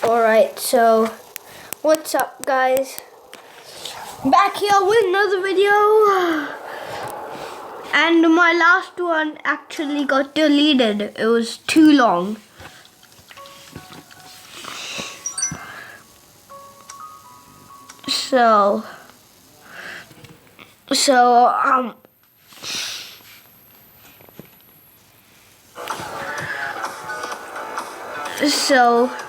Alright, so what's up guys? Back here with another video. And my last one actually got deleted. It was too long. So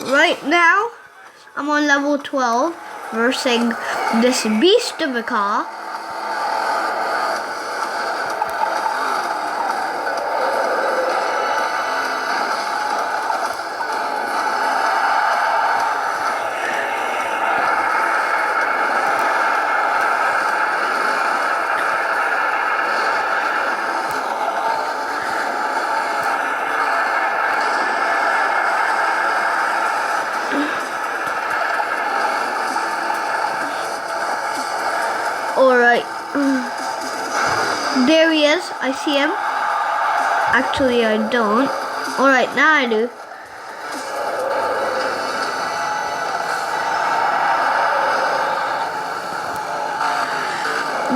right now I'm on level 12 versing this beast of a car. Alright, there he is, I see him. Actually I don't. Alright, now I do.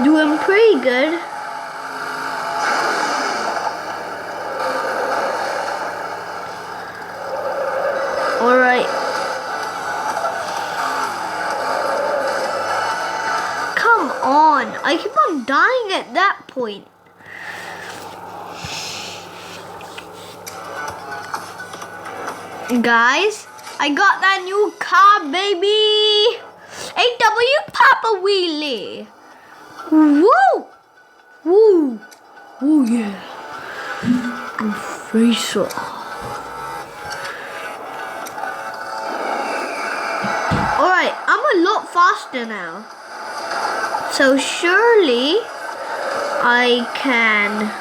Doing pretty good. Alright. Come on, I keep on dying at that point. Guys, I got that new car, baby. AW Papa Wheelie. Woo! Woo! Oh yeah. Racer. Alright, I'm a lot faster now. So surely I can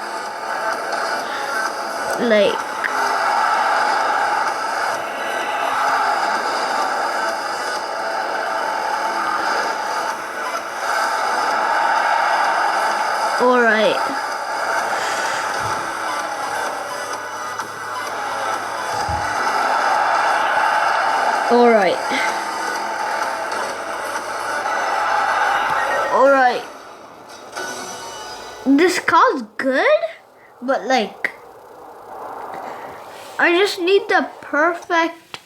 alright. Alright. Alright. This car's good, but I just need the perfect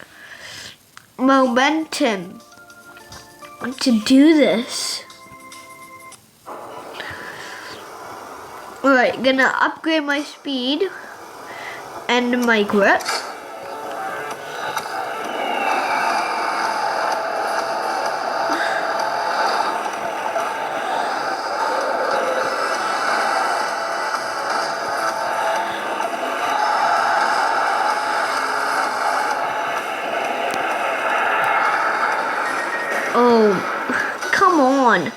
momentum to do this. Alright, gonna upgrade my speed and my grip. Oh, come on.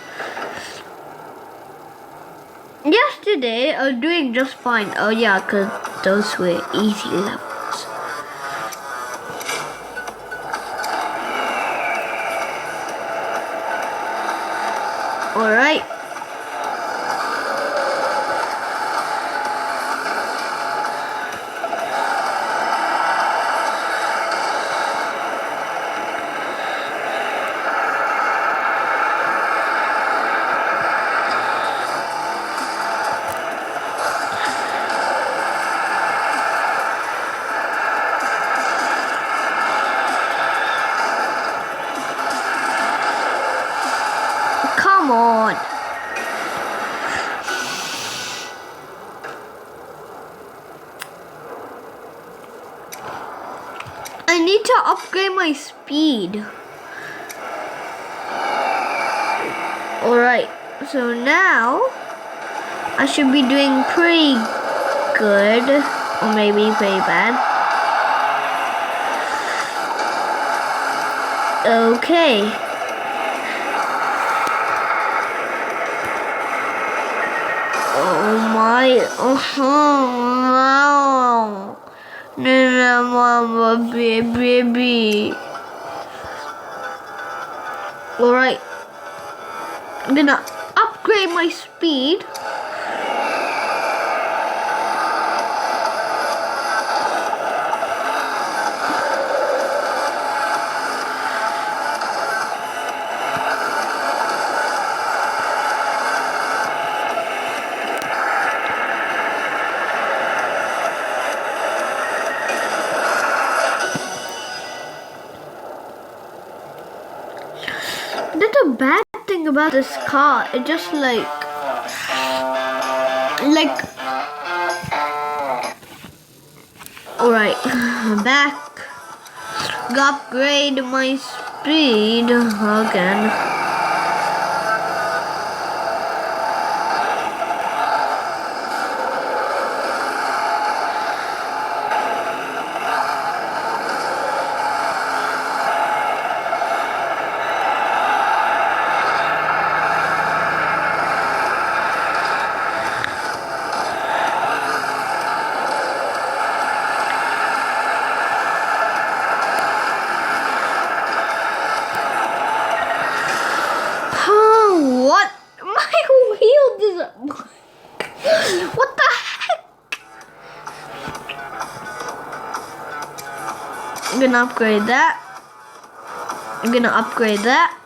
Yesterday, I was doing just fine. Oh yeah, because those were easy levels. Alright. Come on. I need to upgrade my speed. Alright, so now I should be doing pretty good, or maybe pretty bad. Okay. Oh my, wow. Nana mama baby. Alright. I'm gonna upgrade my speed. about this car. It just like alright, I'm back. Upgrade my speed again. What? My wheel doesn't. What the heck? I'm gonna upgrade that. I'm gonna upgrade that.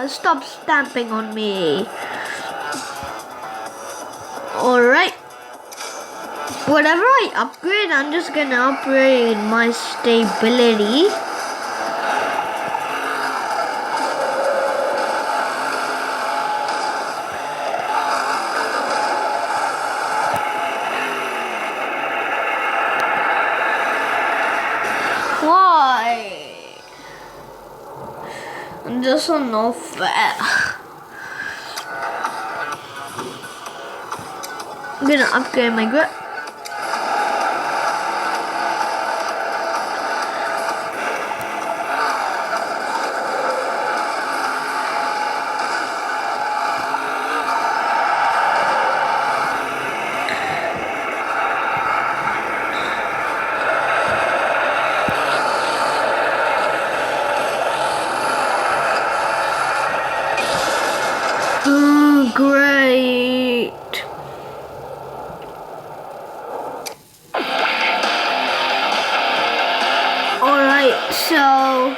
Stop stamping on me. Alright. Whatever I upgrade, I'm just gonna upgrade my stability. Why? This is not fair. I'm gonna upgrade my grip. Great. Alright, so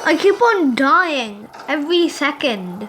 I keep on dying every second.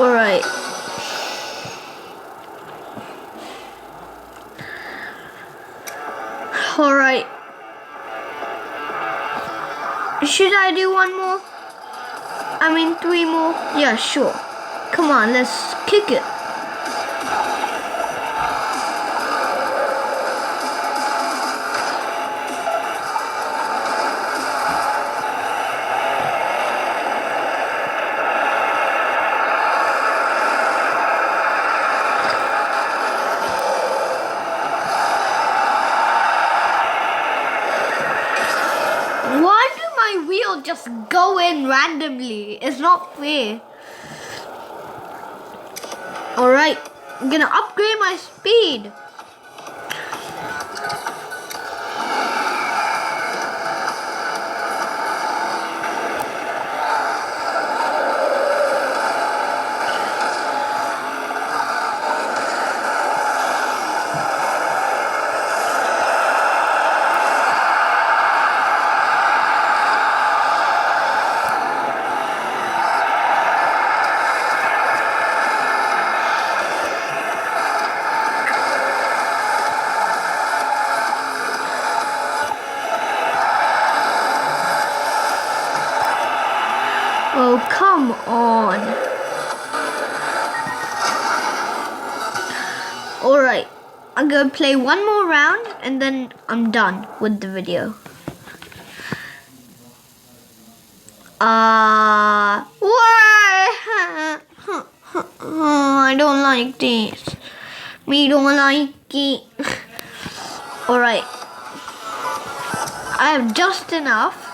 Alright. Alright. Should I do one more? I mean 3 more? Yeah, sure. Come on, let's kick it. Just go in randomly. It's not fair. Alright, I'm gonna upgrade my speed. Alright, I'm gonna play one more round and then I'm done with the video. Why? I don't like this. Me don't like it. Alright. I have just enough.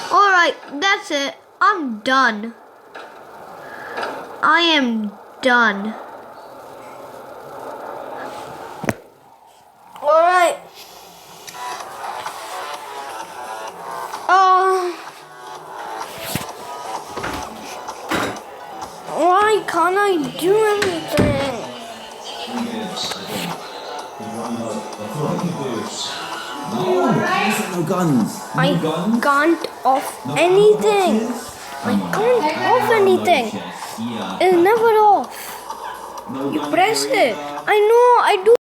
Alright, that's it. I'm done. I am done. Alright. Why can't I do anything? No guns. I can't off anything. I can't off anything. It's never off. You press it. I know, I do.